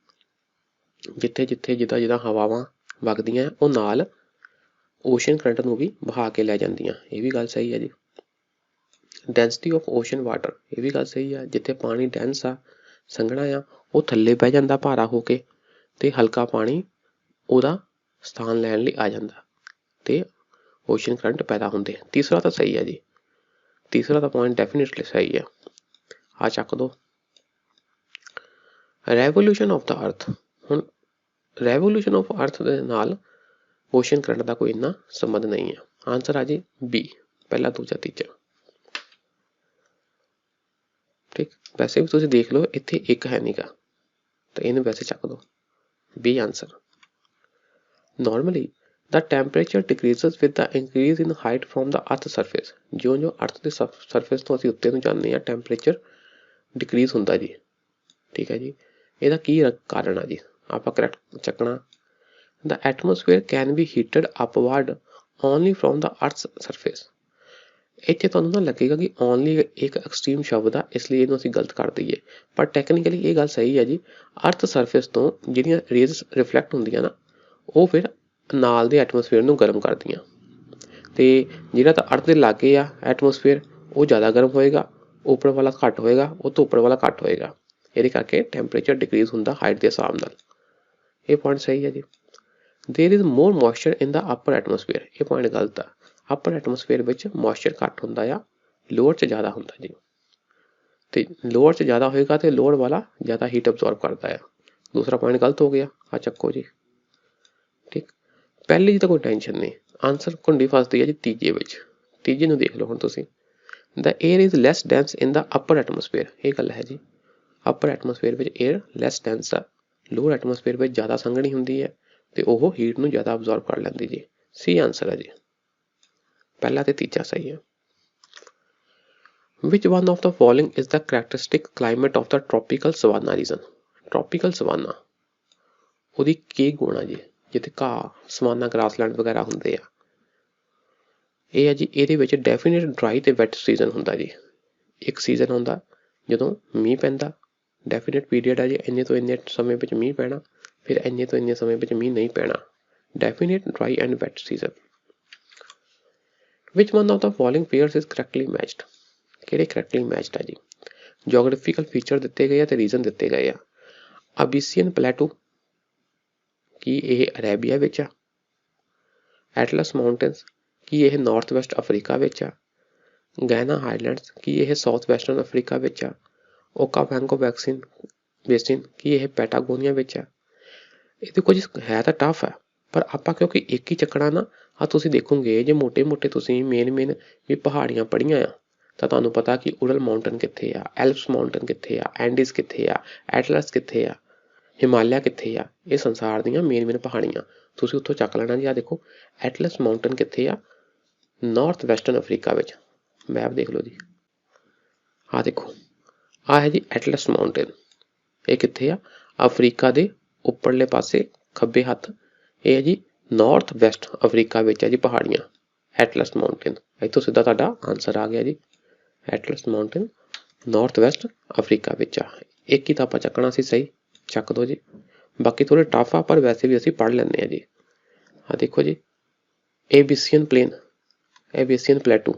ਜਿੱਦਾਂ ਹਵਾਵਾਂ ਵਗਦੀਆਂ ਉਹ ਨਾਲ ਓਸ਼ਨ ਕਰੰਟ ਨੂੰ ਵੀ ਬਹਾ ਕੇ ਲੈ ਜਾਂਦੀਆਂ, ਇਹ ਵੀ ਗੱਲ ਸਹੀ ਹੈ ਜੀ। ਡੈਂਸਿਟੀ ਆਫ ਓਸ਼ਨ ਵਾਟਰ, ਇਹ ਵੀ ਗੱਲ ਸਹੀ ਆ, ਜਿੱਥੇ ਪਾਣੀ ਡੈਂਸ ਆ, ਸੰਘਣਾ ਆ, ਉਹ ਥੱਲੇ ਬਹਿ ਜਾਂਦਾ ਭਾਰਾ ਹੋ ਕੇ, ਤੇ ਹਲਕਾ ਪਾਣੀ ਉਹਦਾ ਸਥਾਨ ਲੈਣ ਲਈ ਆ ਜਾਂਦਾ, ਤੇ ਓਸ਼ਨ ਕਰੰਟ ਪੈਦਾ ਹੁੰਦੇ। ਤੀਸਰਾ ਤਾਂ ਸਹੀ ਹੈ ਜੀ, ਤੀਸਰਾ ਤਾਂ ਪੁਆਇੰਟ ਡੈਫੀਨੇਟਲੀ ਸਹੀ ਹੈ। ਆ ਚੱਕ ਦੋ। ਰੈਵੋਲੂਸ਼ਨ ਆਫ ਦਾ ਅਰਥ, ਹੁਣ ਰੈਵੋਲੂਸ਼ਨ ਆਫ ਅਰਥ ਦੇ ਨਾਲ ਓਸ਼ਨ ਕਰੰਟ ਦਾ ਕੋਈ ਇੰਨਾ ਸੰਬੰਧ ਨਹੀਂ ਹੈ। ਆਂਸਰ ਆ ਜੀ ਬੀ, ਪਹਿਲਾ, ਦੂਜਾ, ਤੀਜਾ। ਠੀਕ, ਵੈਸੇ ਵੀ ਤੁਸੀਂ ਦੇਖ ਲਓ ਇੱਥੇ ਇੱਕ ਹੈ ਨੀਗਾ, ਤਾਂ ਇਹਨੂੰ ਵੈਸੇ ਚੱਕ ਦੋ, B answer. Normally the temperature decreases with the increase in height from the earth surface, ਜਿਉਂ ਅਰਥ ਦੇ ਸਰਫੇਸ ਤੋਂ ਅਸੀਂ ਉੱਤੇ ਨੂੰ ਜਾਂਦੇ ਹਾਂ, ਟੈਂਪਰੇਚਰ ਡਿਕਰੀਜ਼ ਹੁੰਦਾ ਜੀ। ਠੀਕ ਹੈ ਜੀ। ਇਹਦਾ ਕੀ ਕਾਰਨ ਆ ਜੀ? ਆਪਾਂ ਕਰੈਕਟ ਚੱਕਣਾ। The atmosphere can be heated upward only from the earth's surface. ਇੱਥੇ ਤੁਹਾਨੂੰ ਨਾ ਲੱਗੇਗਾ ਕਿ ਓਨਲੀ ਇੱਕ ਐਕਸਟ੍ਰੀਮ ਸ਼ਬਦ ਆ, ਇਸ ਲਈ ਇਹਨੂੰ ਅਸੀਂ ਗਲਤ ਕਰ ਦਈਏ, ਪਰ ਟੈਕਨੀਕਲੀ ਇਹ ਗੱਲ ਸਹੀ ਹੈ ਜੀ। ਅਰਥ ਸਰਫੇਸ ਤੋਂ ਜਿਹੜੀਆਂ ਰੇਜ਼ ਰਿਫਲੈਕਟ ਹੁੰਦੀਆਂ ਨਾ, ਉਹ ਫਿਰ ਨਾਲ ਦੇ ਐਟਮੋਸਫੇਅਰ ਨੂੰ ਗਰਮ ਕਰਦੀਆਂ, ਤੇ ਜਿਹੜਾ ਤਾਂ ਅਰਥ ਦੇ ਲਾਗੇ ਆ ਐਟਮੋਸਫੇਅਰ, ਉਹ ਜ਼ਿਆਦਾ ਗਰਮ ਹੋਏਗਾ, ਉੱਪਰ ਵਾਲਾ ਘੱਟ ਹੋਏਗਾ, ਉਹ ਤੋਂ ਉੱਪਰ ਵਾਲਾ ਘੱਟ ਹੋਏਗਾ। ਇਹਦੇ ਕਰਕੇ ਟੈਂਪਰੇਚਰ ਡਿਕਰੀਜ਼ ਹੁੰਦਾ ਹਾਈਟ ਦੇ ਹਿਸਾਬ ਨਾਲ। ਇਹ ਪੁਆਇੰਟ ਸਹੀ ਹੈ ਜੀ। There is more moisture in the upper atmosphere, ये पॉइंट गलत है। अपर एटमोसफेयर विच मॉइस्चर घट होंदा आ, लोअर च ज़्यादा होंदा जी। तो लोअर च ज़्यादा होएगा तो लोअर वाला ज़्यादा हीट अब्जॉर्ब करता है। दूसरा पॉइंट गलत हो गया, आ चक्को जी। ठीक, पहली जी तो कोई टेंशन नहीं, आंसर कुंडी फसदी है जी तीजे विच। तीजे नूं देख लो हुण तुसीं, the air is less dense in the upper atmosphere, ये गल है जी। अपर एटमोसफेयर विच एयर लैस डेंस आ, लोअर एटमोसफेयर विच ज़्यादा संघनी हुंदी है ਤੇ ਉਹ ਹੀਟ ਨੂੰ ਜ਼ਿਆਦਾ ਅਬਜ਼ੌਰਬ ਕਰ ਲੈਂਦੀ ਜੀ। ਸੀ ਆਂਸਰ ਹੈ ਜੀ, ਪਹਿਲਾ ਤੇ ਤੀਜਾ ਸਹੀ ਹੈ। Which one of the following is the characteristic climate of the tropical savanna region. Tropical savanna ਉਹਦੀ ਕੀ ਗੁਣ ਆ ਜੀ, ਜਿੱਥੇ ਘਾਹ ਸਵਾਨਾ ਗ੍ਰਾਸਲੈਂਡ ਵਗੈਰਾ ਹੁੰਦੇ ਆ। ਇਹ ਹੈ ਜੀ, ਇਹਦੇ ਵਿੱਚ ਡੈਫੀਨਿਟ ਡਰਾਈ ਤੇ ਵੈਟ ਸੀਜ਼ਨ ਹੁੰਦਾ ਜੀ। ਇੱਕ ਸੀਜ਼ਨ ਹੁੰਦਾ ਜਦੋਂ ਮੀਂਹ ਪੈਂਦਾ, ਡੈਫੀਨਿਟ ਪੀਰੀਅਡ ਆ ਜੀ, ਇੰਨੇ ਤੋਂ ਇੰਨੇ ਸਮੇਂ ਵਿੱਚ ਮੀਂਹ ਪੈਣਾ, फिर इन्ने तो इन्ने समय में मीह नहीं पैना। Definite dry and wet season. Which one of the following pairs is correctly matched, किहड़े करैक्टली मैच्ड है जी। जोग्राफिकल फीचर दिते गए ते रीजन दिते गए आ। अबिसियन प्लेटू की यह अरेबिया विच आ। एटलस माउंटेन्स की यह नॉर्थ वैसट अफ्रीका विच आ। गैना हाईलैंड्स की यह साउथ वैसटर्न अफ्रीका विच आ। ओकावैंगो बेसिन की यह पैटागोनिया विच आ। ਇਹ ਦੇਖੋ ਜੀ ਹੈ ਤਾਂ ਟਫ ਹੈ, ਪਰ ਆਪਾਂ ਕਿਉਂਕਿ ਇੱਕ ਹੀ ਚੱਕਣਾ ਨਾ, ਆ ਤੁਸੀਂ ਦੇਖੋਗੇ ਜੇ ਮੋਟੇ ਮੋਟੇ ਤੁਸੀਂ ਮੇਨ ਵੀ ਪਹਾੜੀਆਂ ਪੜ੍ਹੀਆਂ ਆ ਤਾਂ ਤੁਹਾਨੂੰ ਪਤਾ ਕਿ ਉਰਲ ਮਾਊਂਟਨ ਕਿੱਥੇ ਆ, ਐਲਪਸ ਮਾਊਂਟਨ ਕਿੱਥੇ ਆ, ਐਂਡੀਜ਼ ਕਿੱਥੇ ਆ, ਐਟਲਸ ਕਿੱਥੇ ਆ, ਹਿਮਾਲਿਆ ਕਿੱਥੇ ਆ। ਇਹ ਸੰਸਾਰ ਦੀਆਂ ਮੇਨ ਪਹਾੜੀਆਂ ਤੁਸੀਂ ਉੱਥੋਂ ਚੱਕ ਲੈਣਾ ਜੀ। ਆ ਦੇਖੋ ਐਟਲਸ ਮਾਊਂਟਨ ਕਿੱਥੇ ਆ, ਨਾਰਥ ਵੈਸਟਰਨ ਅਫਰੀਕਾ ਵਿੱਚ। ਮੈਪ ਦੇਖ ਲਓ ਜੀ, ਆ ਦੇਖੋ ਆ ਹੈ ਜੀ ਐਟਲਸ ਮਾਊਂਟਨ। ਇਹ ਕਿੱਥੇ ਆ, ਅਫਰੀਕਾ ਦੇ ਉੱਪਰਲੇ ਪਾਸੇ ਖੱਬੇ ਹੱਥ। ਇਹ ਹੈ ਜੀ ਨਾਰਥ ਵੈਸਟ ਅਫਰੀਕਾ ਵਿੱਚ ਹੈ ਜੀ ਪਹਾੜੀਆਂ, ਐਟਲਸ ਮਾਊਂਟਨ। ਇੱਥੋਂ ਸਿੱਧਾ ਤੁਹਾਡਾ ਆਂਸਰ ਆ ਗਿਆ ਜੀ, atlas mountain north West Africa ਵਿੱਚ ਆ। ਇੱਕ ਹੀ ਤਾਂ ਆਪਾਂ ਚੱਕਣਾ ਸੀ, ਸਹੀ ਚੱਕ ਦੋ ਜੀ। ਬਾਕੀ ਥੋੜੇ ਟਫ ਆ, ਪਰ ਵੈਸੇ ਵੀ ਅਸੀਂ ਪੜ੍ਹ ਲੈਂਦੇ ਹਾਂ ਜੀ। ਆ ਦੇਖੋ ਜੀ ਏਬੀਸੀਅਨ ਪਲੇਨ, ਏਬੀਸੀਅਨ ਪਲੇਟੂ,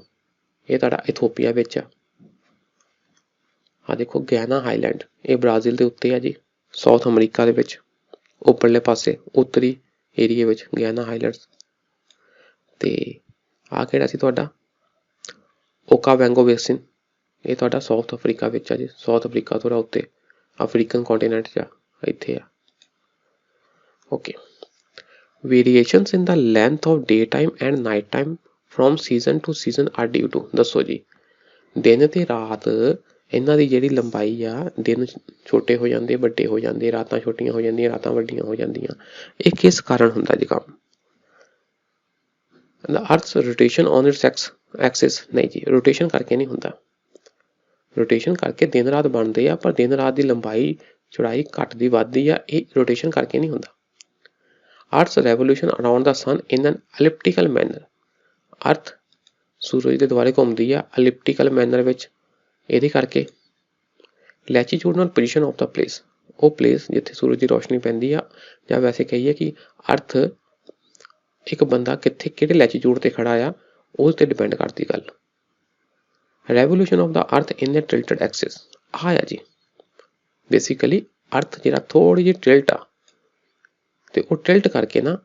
ਇਹ ਤੁਹਾਡਾ ਇਥੋਪੀਆ ਵਿੱਚ ਆ। ਆ ਦੇਖੋ ਗੈਨਾ ਹਾਈਲੈਂਡ, ਇਹ ਬ੍ਰਾਜ਼ੀਲ ਦੇ ਉੱਤੇ ਆ ਜੀ, ਸਾਊਥ ਅਮਰੀਕਾ ਦੇ ਵਿੱਚ ਉੱਪਰਲੇ ਪਾਸੇ ਉੱਤਰੀ ਏਰੀਏ ਵਿੱਚ ਗੈਨਾ ਹਾਈਲੈਂਡਸ। ਤੇ ਆ ਕਿਹੜਾ ਸੀ ਤੁਹਾਡਾ ਓਕਾਵੈਂਗੋ ਬੇਸਿਨ, ਇਹ ਤੁਹਾਡਾ ਸਾਊਥ ਅਫਰੀਕਾ ਵਿੱਚ ਆ ਜੀ। ਸਾਊਥ ਅਫਰੀਕਾ ਥੋੜਾ ਉੱਤੇ ਅਫਰੀਕਨ ਕੰਟੀਨੈਂਟ 'ਚ ਆ, ਇੱਥੇ ਆ। Okay, variations in the length of day time and night time from season to season are due to, ਦੱਸੋ ਜੀ। ਦਿਨ ਤੇ ਰਾਤ ਇਹਨਾਂ ਦੀ ਜਿਹੜੀ ਲੰਬਾਈ ਆ, ਦਿਨ ਛੋਟੇ ਹੋ ਜਾਂਦੇ, ਵੱਡੇ ਹੋ ਜਾਂਦੇ, ਰਾਤਾਂ ਛੋਟੀਆਂ ਹੋ ਜਾਂਦੀਆਂ, ਰਾਤਾਂ ਵੱਡੀਆਂ ਹੋ ਜਾਂਦੀਆਂ। ਇਹ ਕਿਸ ਕਾਰਨ ਹੁੰਦਾ ਜੀ ਕੰਮ? ਅਰਥ ਰੋਟੇਸ਼ਨ ਔਨ ਇਟਸ ਐਕਸਿਸ, ਨਹੀਂ ਜੀ, ਰੋਟੇਸ਼ਨ ਕਰਕੇ ਨਹੀਂ ਹੁੰਦਾ। ਰੋਟੇਸ਼ਨ ਕਰਕੇ ਦਿਨ ਰਾਤ ਬਣਦੇ ਆ, ਪਰ ਦਿਨ ਰਾਤ ਦੀ ਲੰਬਾਈ ਚੌੜਾਈ ਘੱਟਦੀ ਵੱਧਦੀ ਆ, ਇਹ ਰੋਟੇਸ਼ਨ ਕਰਕੇ ਨਹੀਂ ਹੁੰਦਾ। ਅਰਥ ਰੈਵੋਲੂਸ਼ਨ ਅਰਾਊਂਡ ਦਾ ਸਨ ਇਨ ਐਨ ਐਲਿਪਟੀਕਲ ਮੈਨਰ, ਅਰਥ ਸੂਰਜ ਦੇ ਦੁਆਲੇ ਘੁੰਮਦੀ ਆ ਐਲਿਪਟੀਕਲ ਮੈਨਰ ਵਿੱਚ, ਇਹਦੇ ਕਰਕੇ। ਲੈਟੀਟਿਊਡਨਲ ਪੋਜੀਸ਼ਨ ਆਫ ਦਾ ਪਲੇਸ, ਉਹ ਪਲੇਸ ਜਿੱਥੇ ਸੂਰਜ ਦੀ ਰੋਸ਼ਨੀ ਪੈਂਦੀ ਆ, ਜਾਂ ਵੈਸੇ ਕਹੀਏ ਕਿ ਅਰਥ ਇੱਕ ਬੰਦਾ ਕਿੱਥੇ ਕਿਹੜੇ ਲੈਟੀਟਿਊਡ ਤੇ ਖੜਾ ਆ, ਉਸ ਤੇ ਡਿਪੈਂਡ ਕਰਦੀ ਗੱਲ। ਰੈਵੋਲੂਸ਼ਨ ਆਫ ਦਾ ਅਰਥ ਇਨ ਏ ਟਿਲਟਡ ਐਕਸਿਸ, ਆ ਜੀ ਬੇਸਿਕਲੀ ਅਰਥ ਜਿਹੜਾ ਥੋੜੀ ਜਿਹੀ ਟਿਲਟ ਆ, ਤੇ ਉਹ ਟਿਲਟ ਕਰਕੇ ਨਾ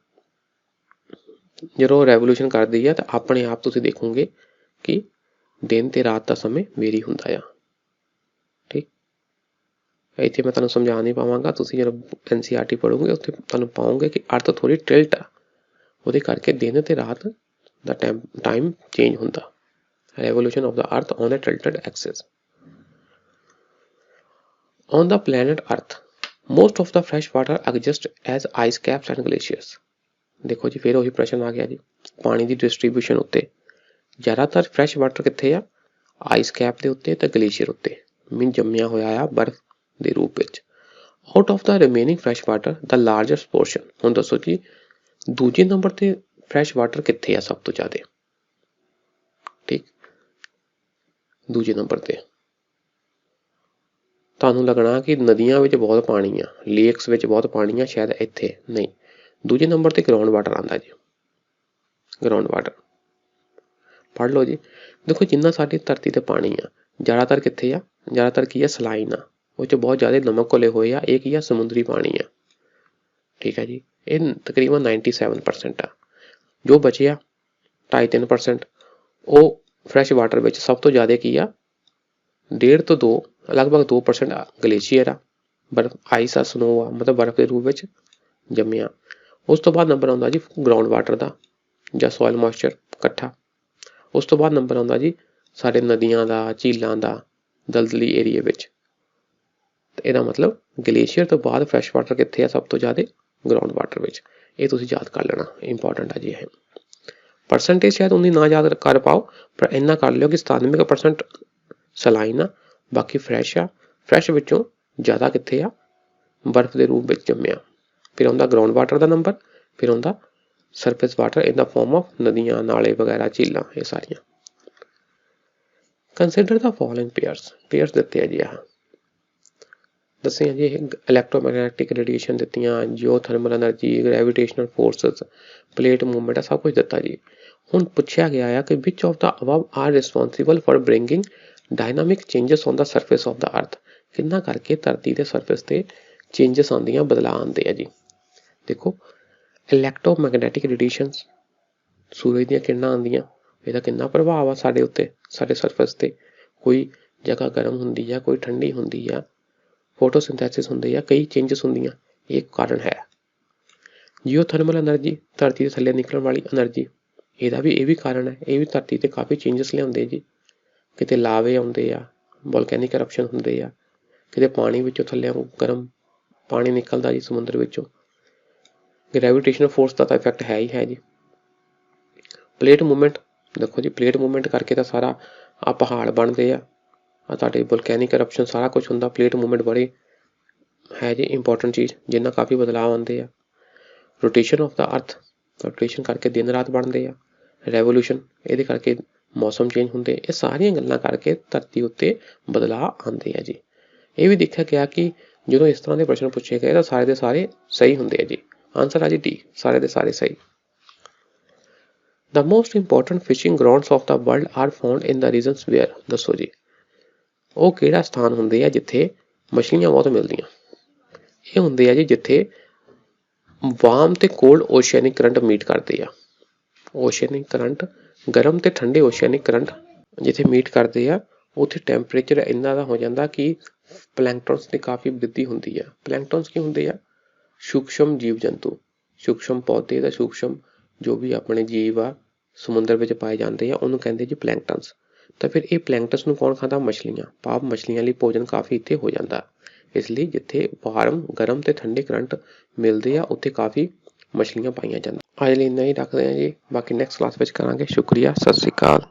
ਜਦੋਂ ਰੈਵੋਲੂਸ਼ਨ ਕਰਦੀ ਆ ਤਾਂ ਆਪਣੇ ਆਪ ਤੁਸੀਂ ਦੇਖੋਗੇ ਕਿ ਦਿਨ ਤੇ ਰਾਤ ਦਾ ਸਮੇਂ ਵੇਰੀ ਹੁੰਦਾ ਆ। ਠੀਕ, ਇੱਥੇ ਮੈਂ ਤੁਹਾਨੂੰ ਸਮਝਾ ਨਹੀਂ ਪਾਵਾਂਗਾ, ਤੁਸੀਂ ਜਦੋਂ NCERT ਪੜ੍ਹੋਗੇ ਉੱਥੇ ਤੁਹਾਨੂੰ ਪਾਓਗੇ ਕਿ ਅਰਥ ਥੋੜ੍ਹੀ ਟਿਲਟ ਆ, ਉਹਦੇ ਕਰਕੇ ਦਿਨ ਤੇ ਰਾਤ ਦਾ ਟਾਈਮ ਚੇਂਜ ਹੁੰਦਾ। Revolution of the earth on a tilted axis. On the planet earth most of the fresh water exist as ice caps and glaciers. ਦੇਖੋ ਜੀ ਫਿਰ ਉਹੀ ਪ੍ਰਸ਼ਨ ਆ ਗਿਆ ਜੀ, ਪਾਣੀ ਦੀ ਡਿਸਟਰੀਬਿਊਸ਼ਨ ਉੱਤੇ ਜ਼ਿਆਦਾਤਰ ਫਰੈਸ਼ ਵਾਟਰ ਕਿੱਥੇ ਆ, ਆਈਸ ਕੈਪ ਦੇ ਉੱਤੇ ਤੇ ਗਲੇਸ਼ੀਅਰ ਉੱਤੇ, ਮੀਨ ਜੰਮਿਆ ਹੋਇਆ ਆ ਬਰਫ਼ ਦੇ ਰੂਪ ਵਿੱਚ। Out of the remaining fresh water the largest portion, ਹੁਣ ਦੱਸੋ ਜੀ ਦੂਜੇ ਨੰਬਰ ਤੇ ਫਰੈਸ਼ ਵਾਟਰ ਕਿੱਥੇ ਆ ਸਭ ਤੋਂ ਜ਼ਿਆਦਾ? ਠੀਕ, ਦੂਜੇ ਨੰਬਰ ਤੇ ਤੁਹਾਨੂੰ ਲੱਗਣਾ ਕਿ ਨਦੀਆਂ ਵਿੱਚ ਬਹੁਤ ਪਾਣੀ ਆ, ਲੇਕਸ ਵਿੱਚ ਬਹੁਤ ਪਾਣੀ ਆ, ਸ਼ਾਇਦ ਇੱਥੇ ਨਹੀਂ। ਦੂਜੇ ਨੰਬਰ ਤੇ ਗਰਾਊਂਡ ਵਾਟਰ ਆਉਂਦਾ ਜੀ, ਗਰਾਊਂਡ ਵਾਟਰ ਪੜ੍ਹ ਲਓ ਜੀ। ਦੇਖੋ ਜਿੰਨਾ ਸਾਡੀ ਧਰਤੀ ਤੇ ਪਾਣੀ ਆ, ਜ਼ਿਆਦਾਤਰ ਕਿੱਥੇ ਆ, ਜ਼ਿਆਦਾਤਰ ਕੀ ਆ, ਸਲਾਈਨ ਆ, ਉਹ 'ਚ ਬਹੁਤ ਜ਼ਿਆਦਾ ਨਮਕ ਘੁਲੇ ਹੋਏ ਆ। ਇਹ ਕੀ ਆ, ਸਮੁੰਦਰੀ ਪਾਣੀ ਆ। ਠੀਕ ਹੈ ਜੀ, ਇਹ ਤਕਰੀਬਨ 97% ਆ। ਜੋ ਬਚਿਆ 2.5-3% ਉਹ ਫਰੈਸ਼ ਵਾਟਰ ਵਿੱਚ ਸਭ ਤੋਂ ਜ਼ਿਆਦਾ ਕੀ ਆ, 1.5 ਤੋਂ 2 ਲਗਭਗ 2% ਗਲੇਸ਼ੀਅਰ ਆ, ਬਰਫ ਆਈਸ ਆ, ਸਨੋ ਆ, ਮਤਲਬ ਬਰਫ ਦੇ ਰੂਪ ਵਿੱਚ ਜੰਮਿਆ। ਉਸ ਤੋਂ ਬਾਅਦ ਨੰਬਰ ਆਉਂਦਾ ਜੀ ਗਰਾਊਂਡ ਵਾਟਰ ਦਾ ਜਾਂ ਸੋਇਲ ਮੋਇਸਚਰ ਇਕੱਠਾ। ਉਸ ਤੋਂ ਬਾਅਦ ਨੰਬਰ ਆਉਂਦਾ ਜੀ ਸਾਡੇ ਨਦੀਆਂ ਦਾ, ਝੀਲਾਂ ਦਾ, ਦਲਦਲੀ ਏਰੀਏ ਵਿੱਚ। ਇਹਦਾ ਮਤਲਬ ਗਲੇਸ਼ੀਅਰ ਤੋਂ ਬਾਅਦ ਫਰੈਸ਼ ਵਾਟਰ ਕਿੱਥੇ ਆ, ਸਭ ਤੋਂ ਜ਼ਿਆਦਾ ਗਰਾਊਂਡ ਵਾਟਰ ਵਿੱਚ। ਇਹ ਤੁਸੀਂ ਯਾਦ ਕਰ ਲੈਣਾ, ਇੰਪੋਰਟੈਂਟ ਆ ਜੀ ਇਹ। ਪਰਸੈਂਟੇਜ ਸ਼ਾਇਦ ਉਨੀ ਨਾ ਯਾਦ ਕਰ ਪਾਓ, ਪਰ ਇੰਨਾ ਕਰ ਲਿਓ ਕਿ 97% ਸਲਾਈਨ ਆ, ਬਾਕੀ ਫਰੈਸ਼ ਆ। ਫਰੈਸ਼ ਵਿੱਚੋਂ ਜ਼ਿਆਦਾ ਕਿੱਥੇ ਆ, ਬਰਫ ਦੇ ਰੂਪ ਵਿੱਚ ਜੰਮਿਆ। ਫਿਰ ਆਉਂਦਾ ਗਰਾਊਂਡ ਵਾਟਰ ਦਾ ਨੰਬਰ, ਫਿਰ ਆਉਂਦਾ surface water in the farm of ਨਦੀਆਂ, ਨਾਲੇ ਵਗੈਰਾ, ਝੀਲਾਂ, ਇਹ ਸਾਰੀਆਂ। ਕੰਸੀਡਰ ਦਾ ਫੋਲੋਇੰਗ ਪੇਅਰਸ ਦਿੱਤੇ ਆ ਜੀ। ਆਹ ਦੱਸਿਆ ਜੀ, ਇਹ ਇਲੈਕਟ੍ਰੋਮੈਗਨੈਟਿਕ ਰੇਡੀਏਸ਼ਨ ਦਿੱਤੀਆਂ, geothermal energy, gravitational forces, plate movement, ਸਭ ਕੁਝ ਦਿੱਤਾ ਜੀ। ਹੁਣ ਪੁੱਛਿਆ ਗਿਆ ਆ ਕਿ which of the above are responsible for bringing dynamic changes on the surface of the earth. ਕਿੰਨਾ ਕਰਕੇ ਧਰਤੀ ਦੇ ਸਰਫੇਸ ਤੇ ਚੇਂਜਸ ਆਉਂਦੀਆਂ, ਬਦਲਾਅ ਆਉਂਦੇ ਆ ਜੀ। ਦੇਖੋ, ਇਲੈਕਟ੍ਰੋਮੈਗਨੈਟਿਕ ਰੇਡੀਏਸ਼ਨਸ, ਸੂਰਜ ਦੀਆਂ ਕਿਰਨਾਂ ਆਉਂਦੀਆਂ, ਇਹਦਾ ਕਿੰਨਾ ਪ੍ਰਭਾਵ ਆ ਸਾਡੇ ਉੱਤੇ, ਸਾਡੇ ਸਰਫੇਸ ਤੇ। ਕੋਈ ਜਗ੍ਹਾ ਗਰਮ ਹੁੰਦੀ ਆ, ਕੋਈ ਠੰਡੀ ਹੁੰਦੀ ਆ, ਫੋਟੋਸਿੰਥੈਸਿਸ ਹੁੰਦੀ ਆ, ਕਈ ਚੇਂਜਸ ਹੁੰਦੀਆਂ, ਇਹ ਕਾਰਨ ਹੈ। ਜਿਓਥਰਮਲ ਐਨਰਜੀ, ਧਰਤੀ ਦੇ ਥੱਲੇ ਨਿਕਲਣ ਵਾਲੀ ਐਨਰਜੀ, ਇਹ ਵੀ ਕਾਰਨ ਹੈ। ਇਹ ਵੀ ਧਰਤੀ ਤੇ ਕਾਫੀ ਚੇਂਜਸ ਲਿਆਉਂਦੇ ਜੀ। ਕਿਤੇ ਲਾਵੇ ਆਉਂਦੇ ਆ, ਵੋਲਕੈਨਿਕ ਕਰਪਸ਼ਨ ਹੁੰਦੇ ਆ, ਕਿਤੇ ਪਾਣੀ ਵਿੱਚੋਂ ਥੱਲੇ ਗਰਮ ਪਾਣੀ ਨਿਕਲਦਾ ਜੀ ਸਮੁੰਦਰ ਵਿੱਚੋਂ। ਗ੍ਰੈਵੀਟੇਸ਼ਨਲ ਫੋਰਸ ਦਾ ਤਾਂ ਇਫੈਕਟ ਹੈ ਹੀ ਹੈ ਜੀ। ਪਲੇਟ ਮੂਵਮੈਂਟ, ਦੇਖੋ ਜੀ, ਪਲੇਟ ਮੂਵਮੈਂਟ ਕਰਕੇ ਤਾਂ ਸਾਰਾ ਆ ਪਹਾੜ ਬਣਦੇ ਆ, ਤੁਹਾਡੇ ਵੋਲਕੈਨਿਕ ਕਰਪਸ਼ਨ, ਸਾਰਾ ਕੁਝ ਹੁੰਦਾ। ਪਲੇਟ ਮੂਵਮੈਂਟ ਬੜੀ ਹੈ ਜੀ ਇੰਪੋਰਟੈਂਟ ਚੀਜ਼, ਜਿੰਨਾ ਕਾਫੀ ਬਦਲਾਅ ਆਉਂਦੇ ਆ। ਰੋਟੇਸ਼ਨ ਆਫ ਦਾ ਅਰਥ, ਰੋਟੇਸ਼ਨ ਕਰਕੇ ਦਿਨ ਰਾਤ ਬਣਦੇ ਆ। ਰੈਵੋਲੂਸ਼ਨ, ਇਹਦੇ ਕਰਕੇ ਮੌਸਮ ਚੇਂਜ ਹੁੰਦੇ। ਇਹ ਸਾਰੀਆਂ ਗੱਲਾਂ ਕਰਕੇ ਧਰਤੀ ਉੱਤੇ ਬਦਲਾਅ ਆਉਂਦੇ ਆ ਜੀ। ਇਹ ਵੀ ਦੇਖਿਆ ਗਿਆ ਕਿ ਜਦੋਂ ਇਸ ਤਰ੍ਹਾਂ ਦੇ ਪ੍ਰਸ਼ਨ ਪੁੱਛੇ ਗਏ ਤਾਂ ਸਾਰੇ ਦੇ ਸਾਰੇ ਸਹੀ ਹੁੰਦੇ ਆ ਜੀ। ਆਨਸਰ ਆ ਜੀ ਡੀ, ਸਾਰੇ ਦੇ ਸਾਰੇ ਸਹੀ। The most important fishing grounds of the world are found in the regions where, ਦੱਸੋ ਜੀ, ਉਹ ਕਿਹੜਾ ਸਥਾਨ ਹੁੰਦੇ ਆ ਜਿੱਥੇ ਮਛਲੀਆਂ ਬਹੁਤ ਮਿਲਦੀਆਂ। ਇਹ ਹੁੰਦੇ ਆ ਜੀ ਜਿੱਥੇ ਵਾਰਮ ਤੇ ਕੋਲਡ ਓਸ਼ੀਅਨਿਕ ਕਰੰਟ ਮੀਟ ਕਰਦੇ ਆ। ਓਸ਼ੀਅਨਿਕ ਕਰੰਟ, ਗਰਮ ਤੇ ਠੰਡੇ ਓਸ਼ੀਅਨਿਕ ਕਰੰਟ ਜਿੱਥੇ ਮੀਟ ਕਰਦੇ ਆ, ਉੱਥੇ ਟੈਂਪਰੇਚਰ ਇੰਨਾ ਦਾ ਹੋ ਜਾਂਦਾ ਕਿ ਪਲੈਂਕਟਨਸ ਦੀ ਕਾਫੀ ਵ੍ਰਿੱਧੀ ਹੁੰਦੀ ਆ। ਪਲੈਂਕਟਨਸ ਕੀ ਹੁੰਦੇ ਆ? ਸੂਖਸ਼ਮ ਜੀਵ ਜੰਤੂ, ਸੂਖਸ਼ਮ ਪੌਦੇ ਦਾ ਸੂਖਸ਼ਮ ਜੋ ਵੀ ਆਪਣੇ ਜੀਵ ਆ ਸਮੁੰਦਰ ਵਿੱਚ ਪਾਏ ਜਾਂਦੇ ਆ, ਉਹਨੂੰ ਕਹਿੰਦੇ ਜੀ ਪਲੈਂਕਟਨਸ। ਤਾਂ ਫਿਰ ਇਹ ਪਲੈਂਕਟਨਸ ਨੂੰ ਕੌਣ ਖਾਂਦਾ? ਮਛਲੀਆਂ। ਭਾਵ ਮਛਲੀਆਂ ਲਈ ਭੋਜਨ ਕਾਫੀ ਇੱਥੇ ਹੋ ਜਾਂਦਾ। ਇਸ ਲਈ ਜਿੱਥੇ ਵਾਰਮ, ਗਰਮ ਤੇ ਠੰਡੇ ਕਰੰਟ ਮਿਲਦੇ ਆ, ਉੱਥੇ ਕਾਫੀ ਮਛਲੀਆਂ ਪਾਈਆਂ ਜਾਂਦੀਆਂ। ਅੱਜ ਲਈ ਇੰਨਾ ਹੀ ਰੱਖਦੇ ਹਾਂ ਜੀ, ਬਾਕੀ ਨੈਕਸਟ ਕਲਾਸ ਵਿੱਚ ਕਰਾਂਗੇ। ਸ਼ੁਕਰੀਆ, ਸਤਿ ਸ਼੍ਰੀ ਅਕਾਲ।